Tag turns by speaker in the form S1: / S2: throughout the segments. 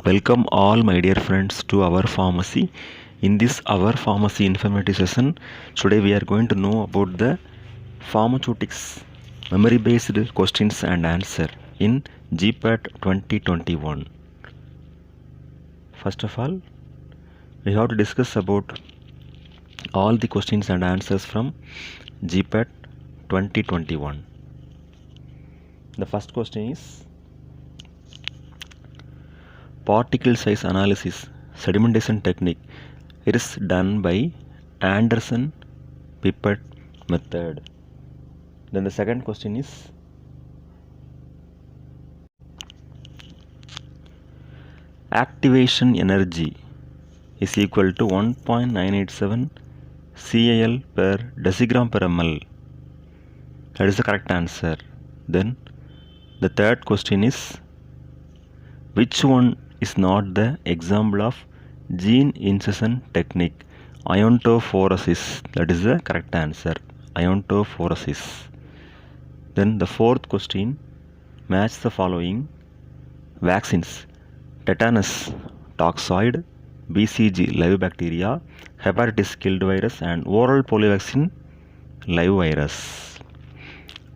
S1: Welcome all my dear friends to our pharmacy. In this our pharmacy informative session, today we are going to know about the pharmaceutics memory based questions and answer in GPAT 2021. First of all, we have to discuss about all the questions and answers from GPAT 2021. The first question is particle size analysis sedimentation technique. It is done by Anderson pipette method. Then the second question is activation energy is equal to 1.987 CAL per decigram per ml. That is the correct answer. Then the third question is which one is not the example of gene insertion technique? Iontophoresis. That is the correct answer. Iontophoresis. Then the fourth question, match the following vaccines: tetanus toxoid, BCG live bacteria, hepatitis killed virus, and oral polio vaccine live virus.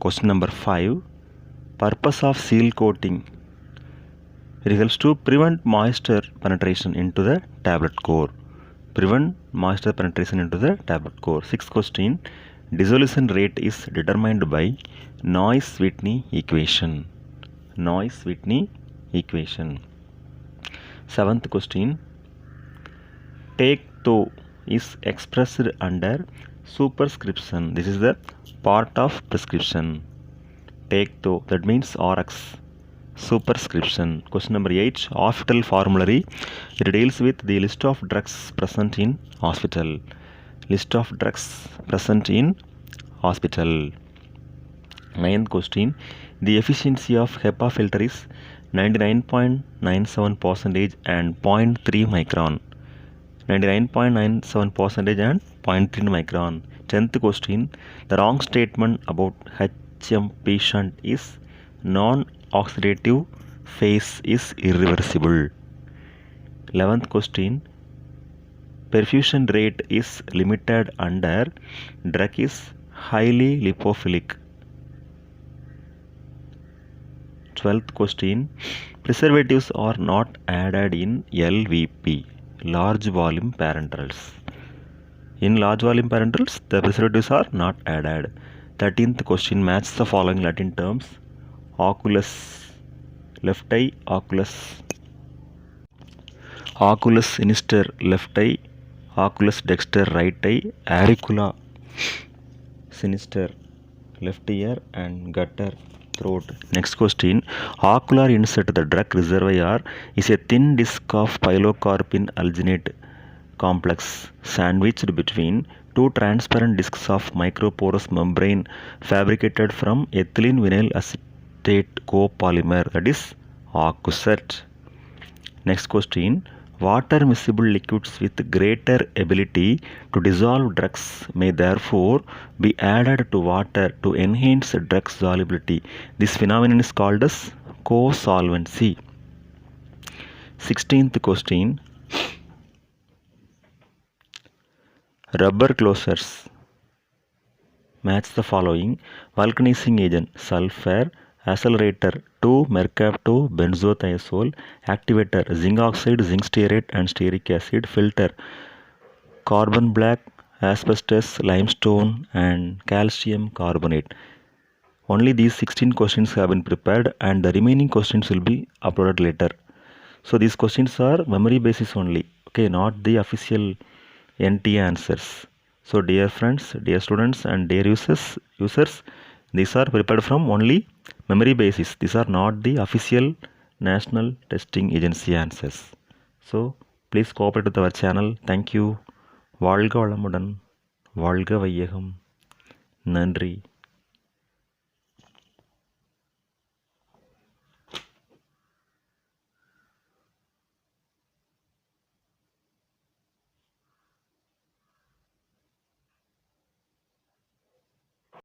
S1: Question number 5, purpose of seal coating. It helps to prevent moisture penetration into the tablet core. Prevent moisture penetration into the tablet core. Sixth question, dissolution rate is determined by Noyes-Whitney equation. Noyes-Whitney equation. Seventh question, take two is expressed under superscription. This is the part of prescription. Take two, that means RX. Superscription. Question number 8, hospital formulary. It deals with the list of drugs present in hospital. List of drugs present in hospital. Ninth question, the efficiency of HEPA filter is 99.97% and 0.3 micron. 99.97% and 0.3 micron. 10th question, the wrong statement about HM patient is non-oxidative phase is irreversible. 11th question, perfusion rate is limited under drug is highly lipophilic. 12th question, preservatives are not added in LVP, large volume parenterals. In large volume parenterals, the preservatives are not added. 13th question, match the following Latin terms: oculus left eye, oculus sinister left eye, oculus dexter right eye, auricula sinister left ear, and gutter throat. Next question, ocular insert the drug reservoir is a thin disc of pilocarpine alginate complex sandwiched between two transparent discs of microporous membrane fabricated from ethylene vinyl acetate copolymer, that is OCUSET. Next question, water miscible liquids with greater ability to dissolve drugs may therefore be added to water to enhance drug solubility. This phenomenon is called as co-solvency. 16th question, rubber closures. Match the following: vulcanizing agent sulfur, accelerator 2-mercapto benzothioazole, activator zinc oxide, zinc stearate, and stearic acid, filter carbon black, asbestos, limestone, and calcium carbonate. Only these 16 questions have been prepared and the remaining questions will be uploaded later. So these questions are memory basis only, okay, not the official NTA answers. So dear friends, dear students, and dear users, these are prepared from only memory basis. These are not the official National Testing Agency answers. So please cooperate with our channel. Thank you. வாழ்க வளமுடன், வாழ்க வையகம். நன்றி.